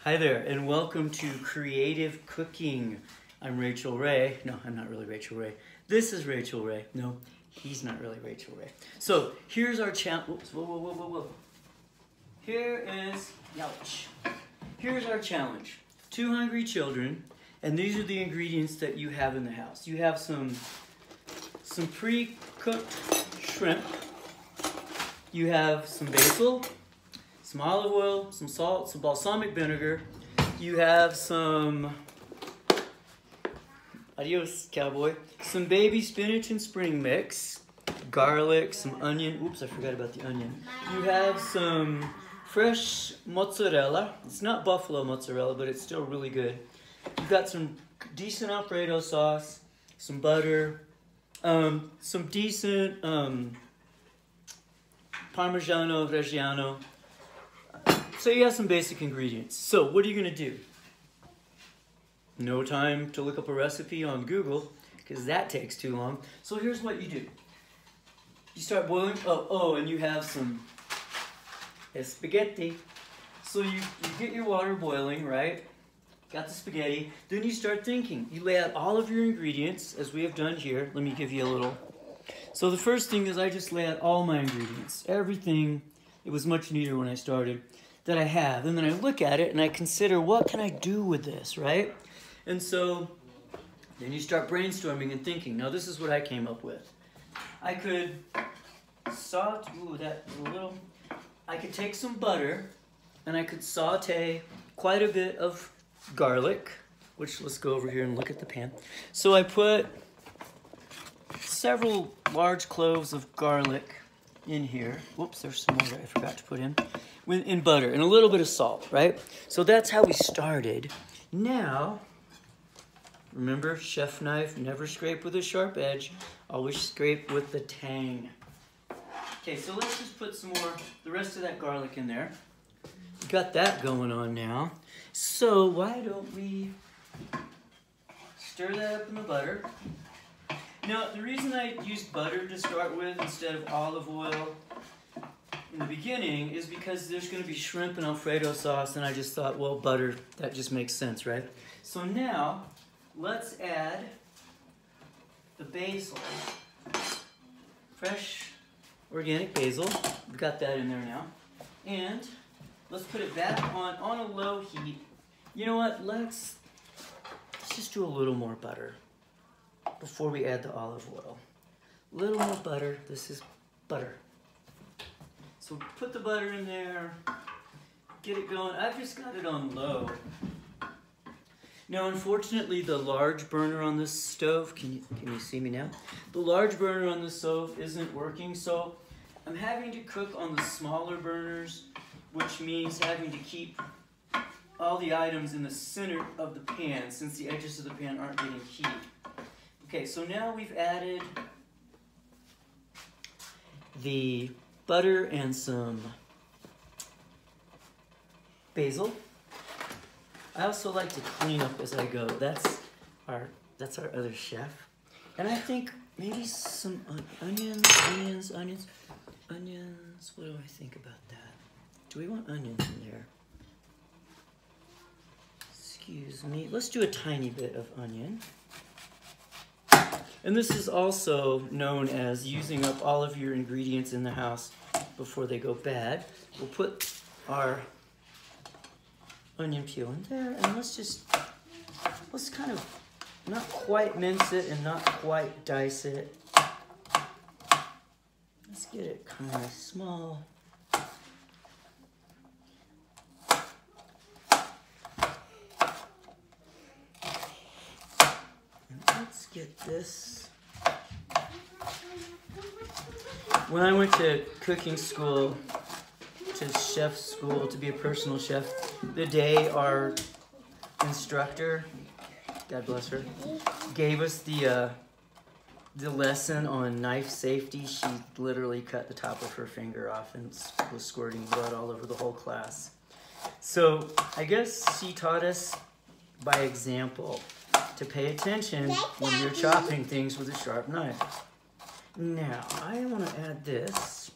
Hi there, and welcome to Creative Cooking. I'm Rachel Ray. No, I'm not really Rachel Ray. This is Rachel Ray. No, he's not really Rachel Ray. So here's our challenge. Whoa. Here's our challenge. 2 hungry children, and these are the ingredients that you have in the house. You have some pre-cooked shrimp. You have some basil, some olive oil, some salt, some balsamic vinegar. You have some, adios cowboy, some baby spinach and spring mix, garlic, some onion. Oops, I forgot about the onion. You have some fresh mozzarella. It's not buffalo mozzarella, but it's still really good. You've got some decent Alfredo sauce, some butter, some decent Parmigiano Reggiano. So you have some basic ingredients. So what are you going to do? No time to look up a recipe on Google, because that takes too long. So here's what you do. You start boiling. And you have some spaghetti. So you get your water boiling, right? Got the spaghetti. Then you start thinking. You lay out all of your ingredients, as we have done here. Let me give you a little. So the first thing is I just lay out all my ingredients. Everything. It was much neater when I started. That I have. And then I look at it and I consider, what can I do with this, right? And so then you start brainstorming and thinking. Now this is what I came up with. I could I could take some butter and I could saute quite a bit of garlic, which let's go over here and look at the pan. So I put several large cloves of garlic in here. Whoops, there's some more that I forgot to put in butter and a little bit of salt, right? So that's how we started. Now, remember, chef knife, never scrape with a sharp edge, always scrape with the tang. Okay, so let's just put some more, the rest of that garlic in there. Got that going on now. So why don't we stir that up in the butter. Now, the reason I used butter to start with instead of olive oil in the beginning is because there's going to be shrimp and Alfredo sauce, and I just thought, well, butter, that just makes sense, right? So now, let's add the basil. Fresh, organic basil. We've got that in there now. And let's put it back on a low heat. You know what? Let's just do a little more butter before we add the olive oil. A little more butter. This is butter. So put the butter in there, get it going. I've just got it on low. Now, unfortunately, the large burner on this stove, can you see me now? The large burner on the stove isn't working, so I'm having to cook on the smaller burners, which means having to keep all the items in the center of the pan, since the edges of the pan aren't getting heat. Okay, so now we've added the butter and some basil. I also like to clean up as I go. That's our other chef. And I think maybe some onions. What do I think about that? Do we want onions in there? Excuse me. Let's do a tiny bit of onion. And this is also known as using up all of your ingredients in the house before they go bad. We'll put our onion peel in there, and let's kind of not quite mince it and not quite dice it. Let's get it kind of small. Let's get this. When I went to cooking school, to chef school, to be a personal chef, the day our instructor, God bless her, gave us the lesson on knife safety, she literally cut the top of her finger off and was squirting blood all over the whole class. So I guess she taught us by example to pay attention when you're chopping things with a sharp knife. Now, I want to add this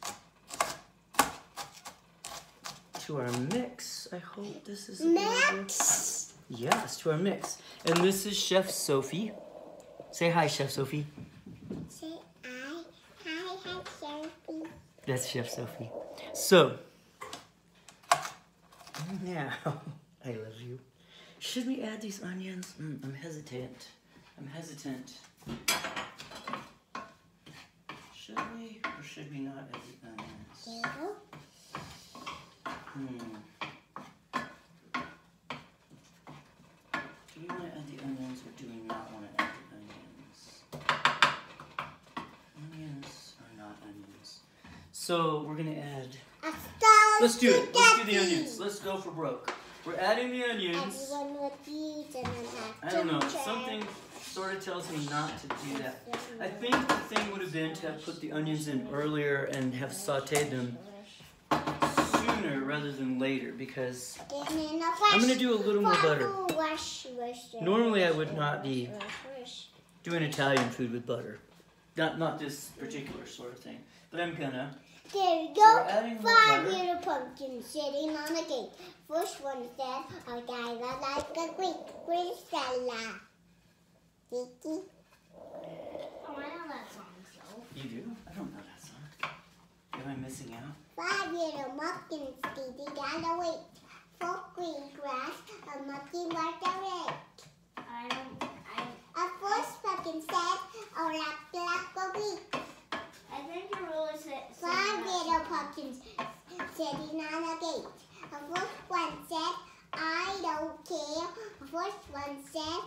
to our mix. I hope this is mix. Yes, to our mix. And this is Chef Sophie. Say hi, Chef Sophie. Say hi. Hi, Chef Sophie. That's Chef Sophie. So, now, I love you. Should we add these onions? I'm hesitant. Should we or should we not add the onions? Do we want to add the onions or do we not want to add the onions? Onions or not onions? So we're going to add... Let's do it. Let's do the onions. Let's go for broke. We're adding the onions. I don't know. Something sort of tells me not to do that. I think the thing would have been to have put the onions in earlier and have sauteed them sooner rather than later because I'm going to do a little more butter. Normally I would not be doing Italian food with butter. Not this particular sort of thing. But I'm gonna. There we go. 5 little pumpkins sitting on a gate. First one said, I got like a Greek salad. Kiki. Oh, I know that song, so. You do? I don't know that song. Am I missing out? 5 little pumpkins sitting on a wait. 4 green grass, a monkey walked away. A first pumpkin said, oh, like a week. I think you really said 5 little pumpkins sitting on a gate. The first one said, I don't care. The first one said,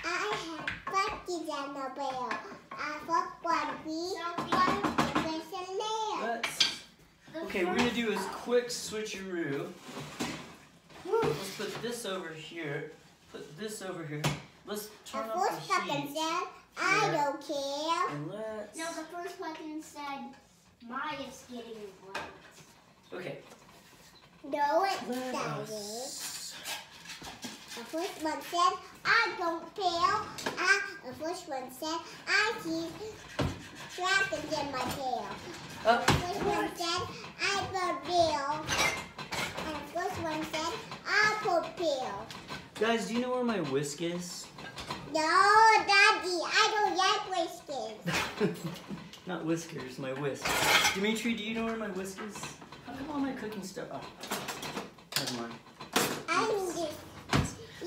I have pumpkins on the barrel. I first one green, one with a layer. Okay, we're going to do a quick switcheroo. Let's put this over here. Put this over here. Let's turn off the heat. The first pumpkin said, I don't care. And let's... No, the first pumpkin said, Maya's getting wet. Okay. No, it doesn't. The first one said, I don't care. The first one said, I see dragons in my tail. The first one said, I put bill. And the first one said, I put pill. Guys, do you know where my whisk is? No, Daddy, I don't like whiskers. Not whiskers, my whisk. Dimitri, do you know where my whisk is? How come all my cooking stuff? Oh, never mind.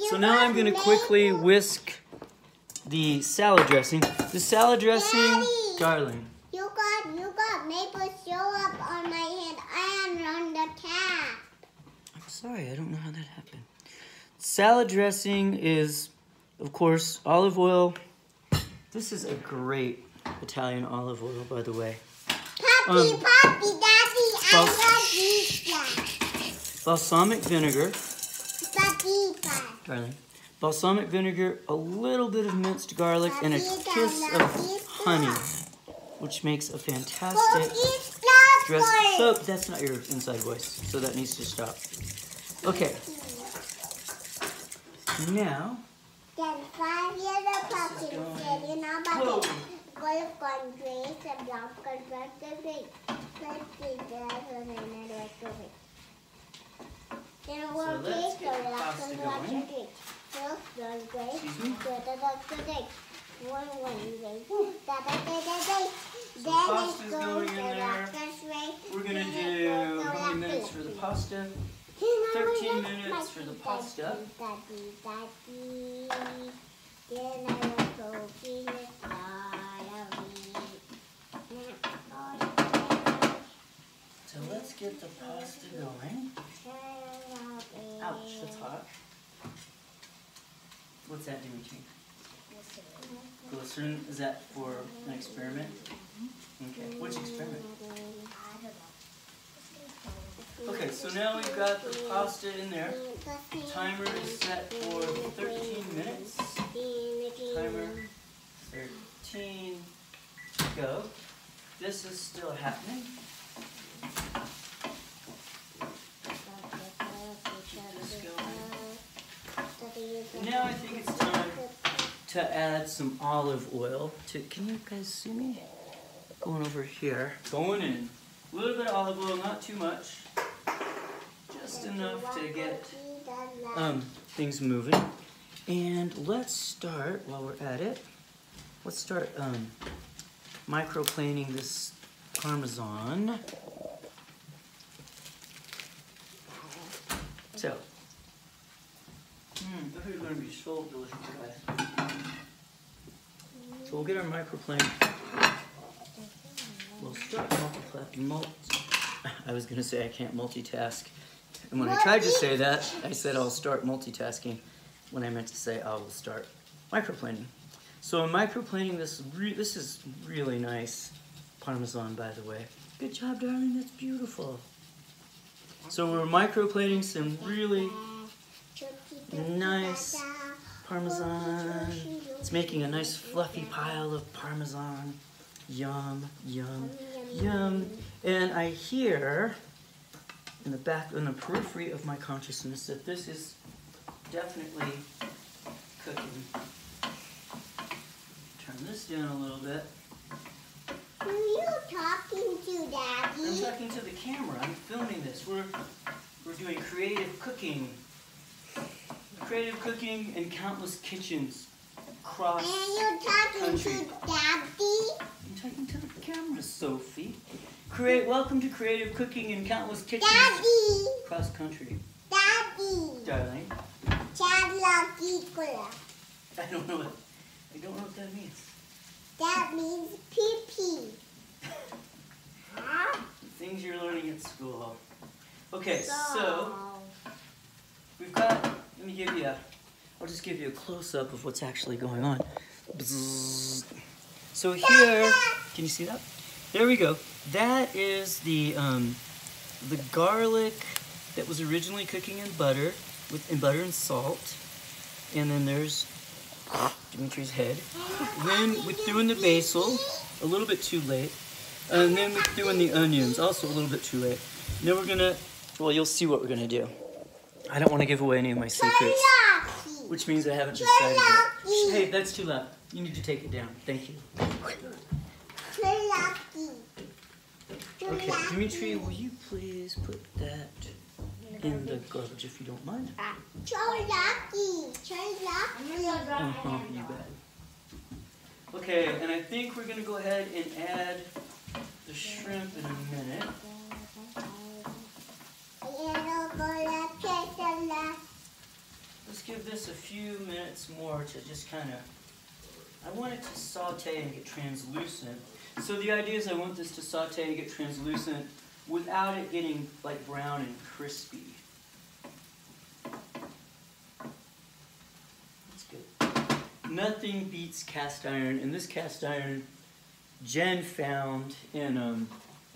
So now I'm going to quickly whisk the salad dressing. The salad dressing, Daddy, darling. You got maple syrup on my hand and on the tap. I'm sorry, I don't know how that happened. Salad dressing is, of course, olive oil. This is a great Italian olive oil, by the way. Daddy, I love pizza. Balsamic vinegar. Pizza. Darling. Balsamic vinegar, a little bit of minced garlic, and a kiss of honey, which makes a fantastic dressing. So that's not your inside voice, so that needs to stop. Okay. Now. Then 5 little pumpkins sitting on my gate. Golf gone gray, some brown gone black and gray. Then one gray, so black and black and gray. Golf gone gray, so the gray. One gray. So pasta's going in there. We're going to do how many minutes for the pasta? 13 minutes for the pasta. So let's get the pasta going. Ouch, that's hot. What's that, Dimitri? Glycerin. Is that for an experiment? Okay, which experiment? Okay, so now we've got the pasta in there. Timer is set for 13 minutes. Timer 13, go. This is still happening. Keep this going. Now I think it's time to add some olive oil. Can you guys see me? Going over here. Going in. A little bit of olive oil, not too much. Just just enough to get things moving. And let's start, while we're at it, let's start microplaning this Parmesan. So, this is going to be so delicious, guys. So we'll get our microplane. We'll start I was going to say I can't multitask. And when I tried to say that, I said I'll start multitasking when I meant to say I will start microplaning. So I'm microplaning this. This is really nice Parmesan, by the way. Good job, darling. That's beautiful. So we're microplaning some really nice Parmesan. It's making a nice fluffy pile of Parmesan. Yum, yum, yum. And I hear in the back, in the periphery of my consciousness, that this is definitely cooking. Turn this down a little bit. Who are you talking to, Daddy? I'm talking to the camera. I'm filming this. We're doing creative cooking. Creative cooking in countless kitchens across And you're talking country. to Daddy? I'm talking to the camera, Sophie. Welcome to creative cooking in countless kitchens Daddy! across country. Daddy! Darling, Chalakikula. I don't know what that means. That means pee-pee. Huh? Things you're learning at school. Okay, so we've got, I'll just give you a close-up of what's actually going on. Bzzz. So here, can you see that? There we go. That is the garlic that was originally cooking in butter, butter and salt. And then there's Dimitri's head. Then we threw in the basil, a little bit too late. And then we threw in the onions, also a little bit too late. Now we're gonna, well, you'll see what we're gonna do. I don't want to give away any of my secrets, which means I haven't decided yet. Hey, that's too loud. You need to take it down. Thank you. Okay, Dimitri, will you please put that in the garbage if you don't mind? You bet. Okay, and I think we're gonna go ahead and add the shrimp in a minute. Let's give this a few minutes more to just kind of, I want it to saute and get translucent. So the idea is I want this to saute and get translucent without it getting like brown and crispy. That's good. Nothing beats cast iron, and this cast iron Jen found in a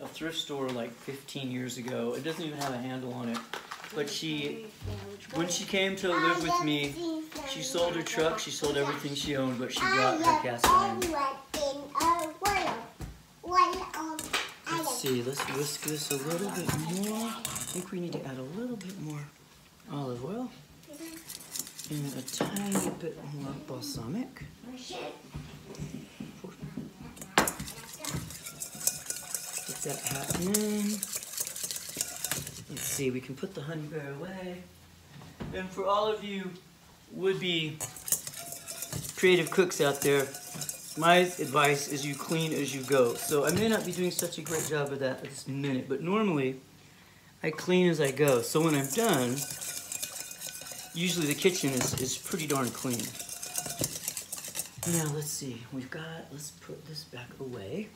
thrift store like 15 years ago. It doesn't even have a handle on it. But when she came to live with me, she sold her truck, she sold everything she owned, but she brought her cast iron. Let's see, let's whisk this a little bit more. I think we need to add a little bit more olive oil and a tiny bit more balsamic. Get that happening. Let's see, we can put the honey bear away. And for all of you would-be creative cooks out there, my advice is you clean as you go. So I may not be doing such a great job of that at this minute, but normally I clean as I go. So when I'm done, usually the kitchen is pretty darn clean. Now let's see, let's put this back away.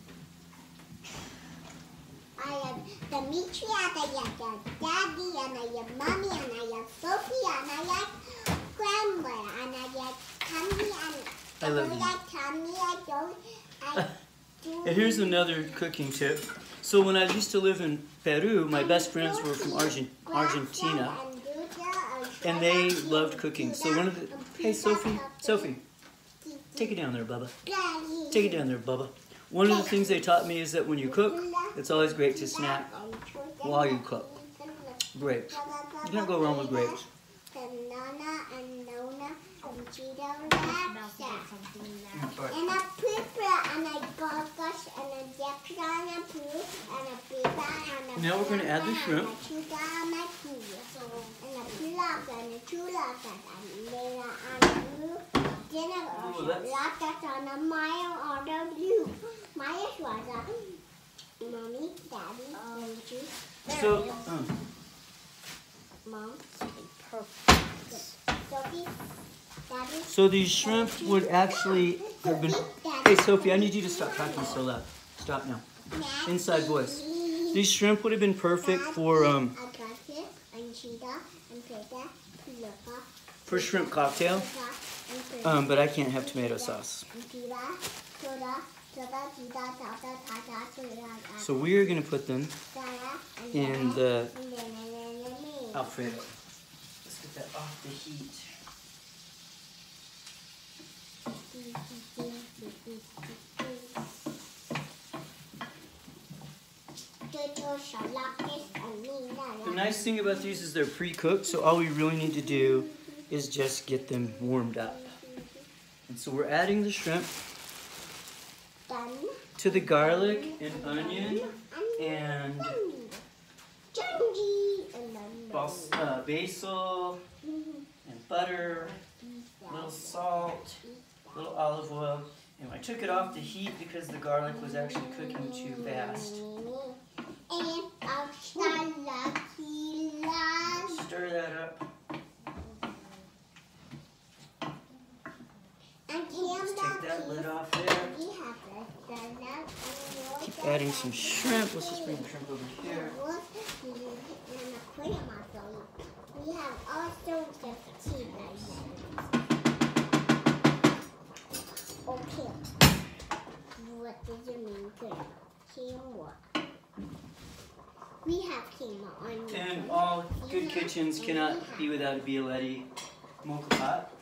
I have Dimitri, and I have Daddy, and I have Mommy, and I have Sophie, and I have Grandma, and I have Tommy, and I love you. And here's another cooking tip. So when I used to live in Peru, my best friends were from Argentina, and they loved cooking. So one of the, hey Sophie, take it down there, Bubba. Take it down there, Bubba. One of the things they taught me is that when you cook, it's always great to snack while you cook. Grapes. You can't go wrong with grapes. cheetah wraps and a pepper and a gargosh and a jack and a poo and a pizza and a Now we're going to add the shrimp. and a sugar and a tea and a pilaf and a chulaf and later and a blue dinner latte on a mile on the blue. Maya was a mommy, daddy, and you. So, Mom, perfect. Sophie, daddy. so these shrimp would actually have been... Hey, Sophie, I need you to stop talking so loud. Stop now. Inside voice. These shrimp would have been perfect for shrimp cocktail, but I can't have tomato sauce. So we're going to put them in the Alfredo. Let's get that off the heat. The nice thing about these is they're pre-cooked, so all we really need to do is just get them warmed up. And so we're adding the shrimp to the garlic and onion and basil and butter, a little salt, a little olive oil. And I took it off the heat because the garlic was actually cooking too fast. Stir that up. Just take that lid off there. Keep adding some shrimp. Let's just bring the shrimp over here. We have all sorts of cheese. Okay. What does it mean to quinoa? We have quinoa on And all good kitchens cannot be without a Bialetti mocha pot.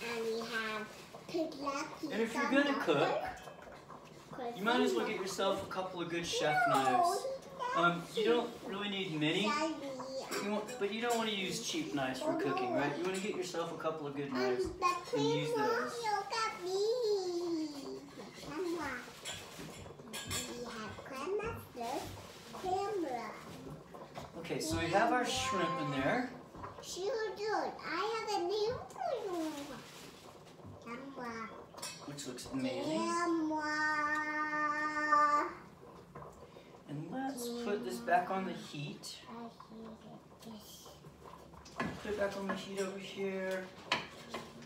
And we have and if you're gonna cook, you might as well get yourself a couple of good chef knives. You don't really need many, but you don't want to use cheap knives for cooking, right? You want to get yourself a couple of good knives and use those. Okay, so we have our shrimp in there. I have a new Which looks amazing. And let's put this back on the heat. Put it back on the heat over here.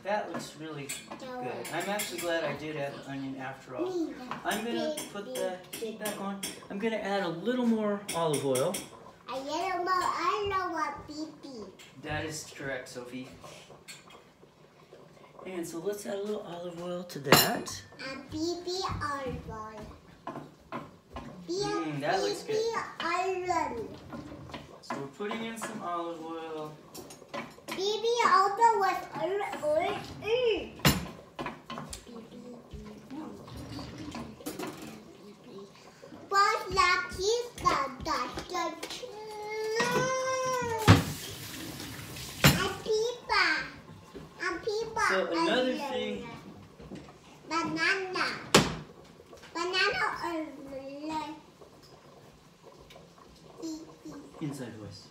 That looks really good. I'm actually glad I did add the onion after all. I'm going to put the heat back on. I'm going to add a little more olive oil. I know what BB. That is correct, Sophie. And so let's add a little olive oil to that. BB olive oil. That looks good. Olive. So we're putting in some olive oil. BB also was oil. But la pizza So another thing. Banana or Inside voice.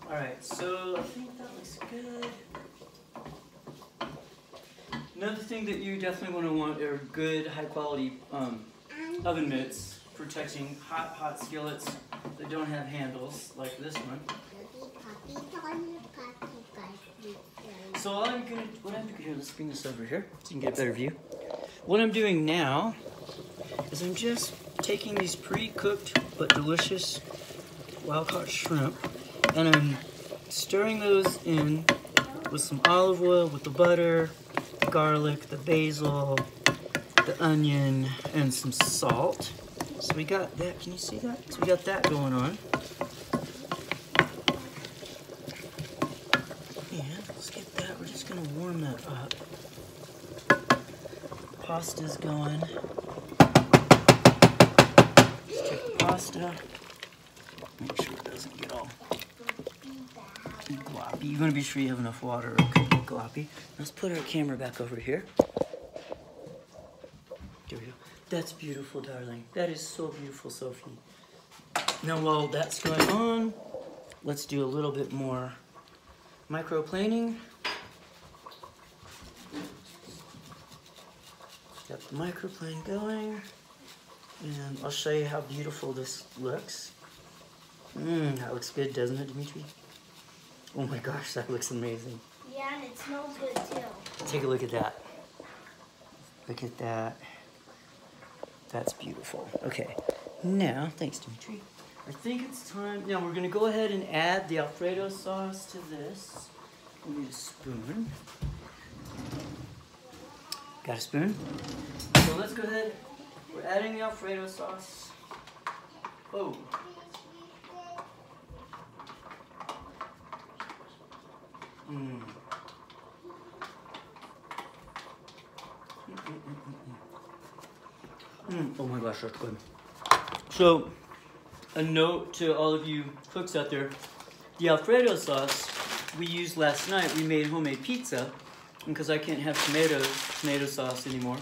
Alright, so I think that looks good. Another thing that you definitely want are good, high quality oven mitts, protecting hot skillets that don't have handles, like this one. So what I'm doing here, let's bring this over here so you can get a better view. What I'm doing now is I'm just taking these pre-cooked but delicious wild-caught shrimp and I'm stirring those in with some olive oil, with the butter, the garlic, the basil, the onion, and some salt. So we got that, can you see that? So we got that going on. And let's get that, we're just gonna warm that up. Pasta's going. Let's take the pasta. Make sure it doesn't get all gloppy. You want to be sure you have enough water or it could get gloppy. Let's put our camera back over here. There we go. That's beautiful, darling. That is so beautiful, Sophie. Now while that's going on, let's do a little bit more microplaning. Got the microplane going, and I'll show you how beautiful this looks. That looks good, doesn't it, Dimitri? Oh my gosh, that looks amazing. Yeah, and it smells good too. Take a look at that. Look at that. That's beautiful. Okay, now, thanks, Dimitri. I think it's time. Now we're gonna go ahead and add the Alfredo sauce to this. We need a spoon. Got a spoon? So let's go ahead. We're adding the Alfredo sauce. Oh. Oh my gosh, that's good. So, a note to all of you cooks out there. The Alfredo sauce we used last night, we made homemade pizza. And because I can't have tomato sauce anymore,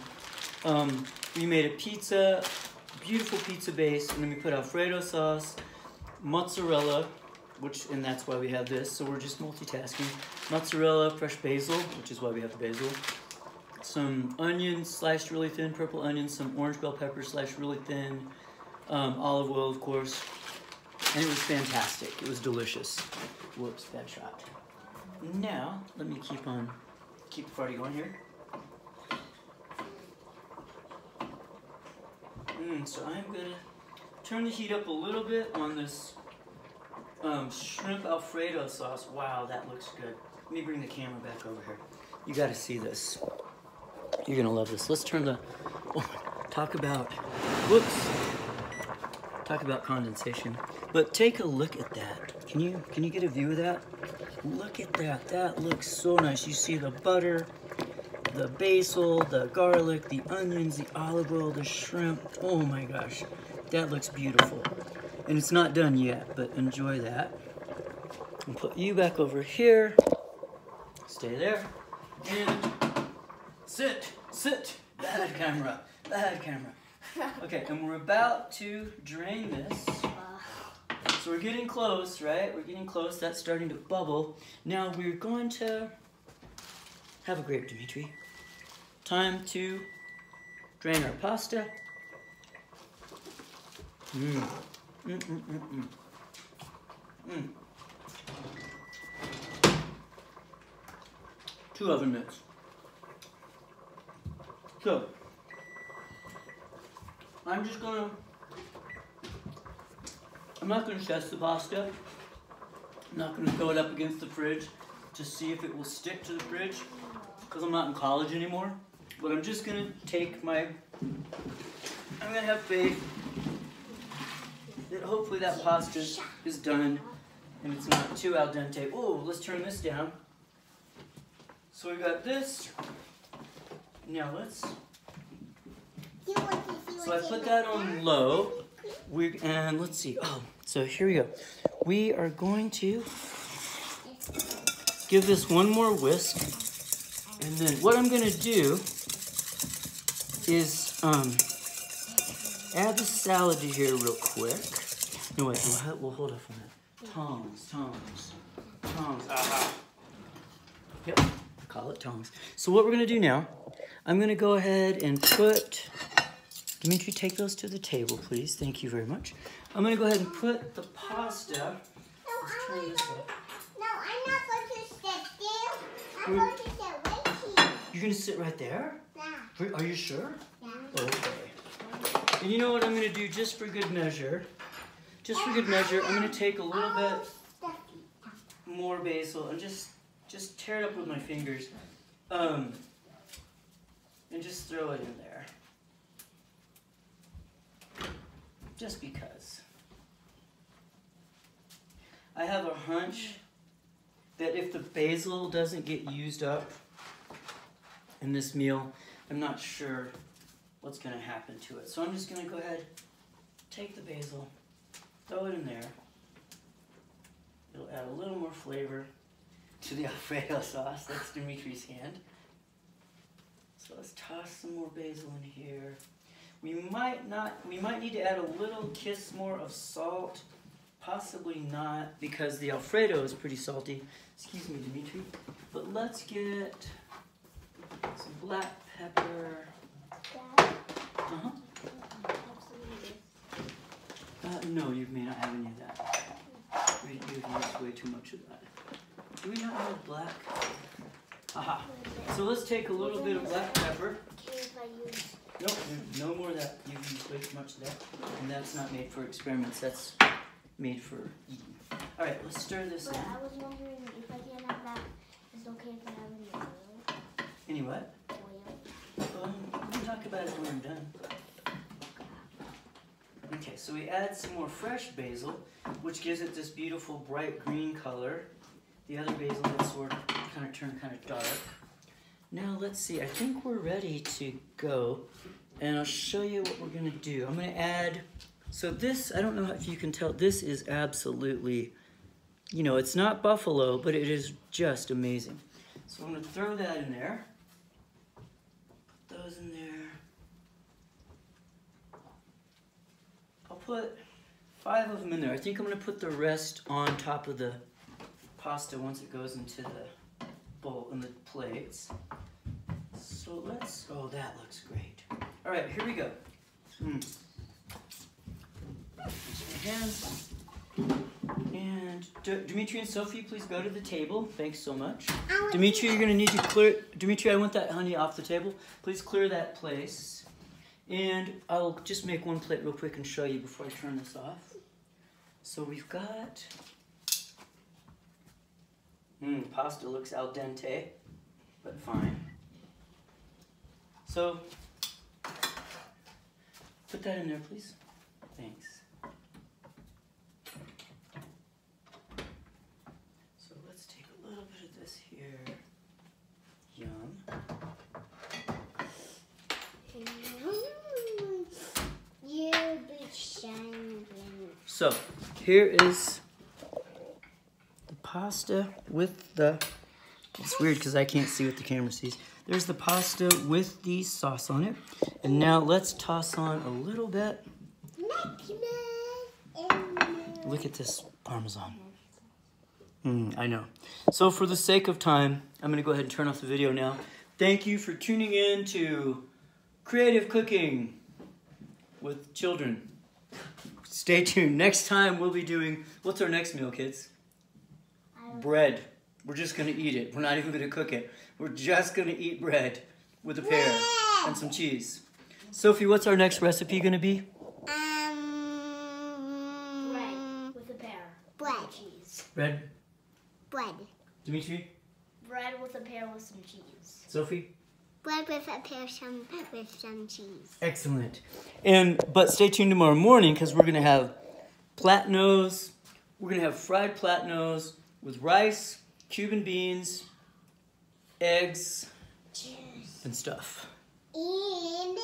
we made a pizza, beautiful pizza base, and then we put Alfredo sauce, mozzarella, and that's why we have this, so we're just multitasking. Mozzarella, fresh basil, which is why we have the basil. Some onions sliced really thin, purple onions, some orange bell pepper sliced really thin, olive oil, of course. And it was fantastic. It was delicious. Whoops, bad shot. Now, let me keep the party going here. So I'm gonna turn the heat up a little bit on this shrimp Alfredo sauce. Wow, that looks good. Let me bring the camera back over here. You gotta see this. You're gonna love this. Let's turn talk about condensation. But take a look at that. Can you get a view of that? Look at that. That looks so nice. You see the butter, the basil, the garlic, the onions, the olive oil, the shrimp. Oh my gosh. That looks beautiful. And it's not done yet, but enjoy that. I'll put you back over here. Stay there. And sit. Bad camera. Okay, and we're about to drain this. So we're getting close, right? We're getting close. That's starting to bubble. Now we're going to have a grape, Dimitri. Time to drain our pasta. Two oven mitts. So, I'm not gonna test the pasta. I'm not gonna throw it up against the fridge to see if it will stick to the fridge, because I'm not in college anymore. But I'm just gonna I'm gonna have faith that hopefully that pasta is done and it's not too al dente. Oh, let's turn this down. So we got this. Now so I put that on low. And let's see. Oh, so here we go. We are going to give this one more whisk. And then what I'm going to do is add the salad to here real quick. No, wait, we'll hold off on that. Tongs. Aha. Yep, call it tongs. So what we're going to do now, I'm going to go ahead and put... Dimitri, take those to the table, please. Thank you very much. I'm going to go ahead and put the pasta... No, I'm not going to sit there. I'm going to sit right here. You're going to sit right there? Yeah. Are you sure? Yeah. Okay. And you know what I'm going to do just for good measure? I'm going to take a little bit more basil and just tear it up with my fingers. And just throw it in there. Just because. I have a hunch that if the basil doesn't get used up in this meal, I'm not sure what's going to happen to it. So I'm just going to go ahead, take the basil, throw it in there. more flavor to the Alfredo sauce. That's Dimitri's hand. So let's toss some more basil in here. We might need to add a little kiss more of salt. Possibly not, because the Alfredo is pretty salty. Excuse me, Dimitri. But let's get some black pepper. Uh-huh. No, you may not have any of that. You've used way too much of that. Do we not have black? Aha. So let's take a little bit of black pepper. Nope, no more of that. You've used way too much of that. And that's not made for experiments. That's made for eating. All right, let's stir this in. I was wondering if I can't have that, it's okay if I have any oil? Any what? Oil. We can talk about it when we're done. Okay, so we add some more fresh basil, which gives it this beautiful bright green color. The other basil has sort of turned kind of dark. Now let's see, I think we're ready to go, and I'll show you what we're gonna do. I'm gonna add, so this, I don't know if you can tell, this is absolutely, you know, it's not buffalo, but it is just amazing. So I'm gonna throw that in there. Put those in there. I'll put 5 of them in there. I think I'm gonna put the rest on top of the pasta once it goes into the bowl and the plates. So let's, oh, that looks great. All right, here we go. Wash my hands. And Dimitri and Sophie, please go to the table. Thanks so much. Dimitri, you're gonna need to clear, Dimitri, I want that honey off the table. Please clear that place. And I'll just make one plate real quick and show you before I turn this off. So we've got, pasta looks al dente, but fine. So, put that in there, please. Thanks. So let's take a little bit of this here. Yum. So, here is the pasta with the, it's weird because I can't see what the camera sees. There's the pasta with the sauce on it. And now let's toss on a little bit. Look at this Parmesan. I know. So for the sake of time, I'm gonna go ahead and turn off the video now. Thank you for tuning in to Creative Cooking with Children. Stay tuned. Next time we'll be doing, what's our next meal, kids? Bread. We're just gonna eat it. We're not even gonna cook it. We're just gonna eat bread with a pear and some cheese. Sophie, what's our next recipe gonna be? Bread with a pear. Bread. And cheese. Bread. Bread. Dimitri? Bread with a pear with some cheese. Sophie? Bread with a pear with some cheese. Excellent. But stay tuned tomorrow morning because we're gonna have platanos. We're gonna have fried platanos with rice, Cuban beans, eggs, and stuff. And